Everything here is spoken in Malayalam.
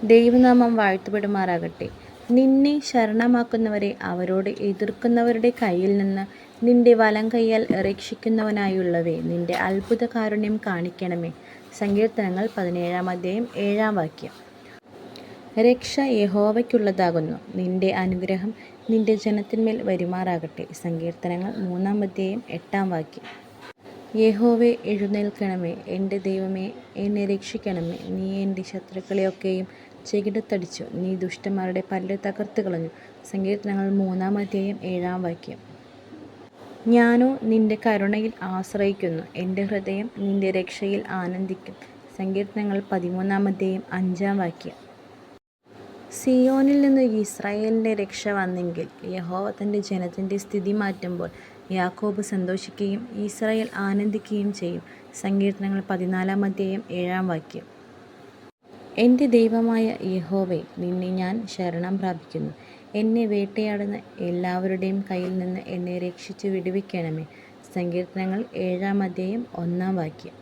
ദൈവനാമം വാഴ്ത്തപ്പെടുമാറാകട്ടെ. നിന്നെ ശരണമാക്കുന്നവരെ അവരോട് എതിർക്കുന്നവരുടെ കയ്യിൽ നിന്ന് നിന്റെ വലങ്കയ്യാൽ രക്ഷിക്കുന്നവനായുള്ളവേ, നിന്റെ അത്ഭുത കാരുണ്യം കാണിക്കണമേ. സങ്കീർത്തനങ്ങൾ 17-7. രക്ഷ യഹോവയ്ക്കുള്ളതാകുന്നു. നിന്റെ അനുഗ്രഹം നിന്റെ ജനത്തിന്മേൽ വരുമാറാകട്ടെ. സങ്കീർത്തനങ്ങൾ 3-8. യഹോവേ, എഴുന്നേൽക്കണമേ. എൻ്റെ ദൈവമേ, എന്നെ രക്ഷിക്കണമേ. നീ എൻ്റെ ശത്രുക്കളെയൊക്കെയും ചെകിടത്തടിച്ചു. നീ ദുഷ്ടന്മാരുടെ പല്ല് തകർത്ത് കളഞ്ഞു. സങ്കീർത്തനങ്ങൾ 3-7. ഞാനോ നിന്റെ കരുണയിൽ ആശ്രയിക്കുന്നു. എൻ്റെ ഹൃദയം നിന്റെ രക്ഷയിൽ ആനന്ദിക്കും. സങ്കീർത്തനങ്ങൾ 13-5. സിയോനിൽ നിന്ന് ഇസ്രായേലിൻ്റെ രക്ഷ വന്നെങ്കിൽ, യഹോവ തൻ്റെ ജനത്തിൻ്റെ സ്ഥിതി മാറ്റുമ്പോൾ യാക്കോബ് സന്തോഷിക്കുകയും ഇസ്രായേൽ ആനന്ദിക്കുകയും ചെയ്യും. സങ്കീർത്തനങ്ങൾ 14-7. എൻ്റെ ദൈവമായ യഹോവേ, നിന്നെ ഞാൻ ശരണം പ്രാപിക്കുന്നു. എന്നെ വേട്ടയാടുന്ന എല്ലാവരുടെയും കയ്യിൽ നിന്ന് എന്നെ രക്ഷിച്ച് വിടുവിക്കണമേ. സങ്കീർത്തനങ്ങൾ 7-1.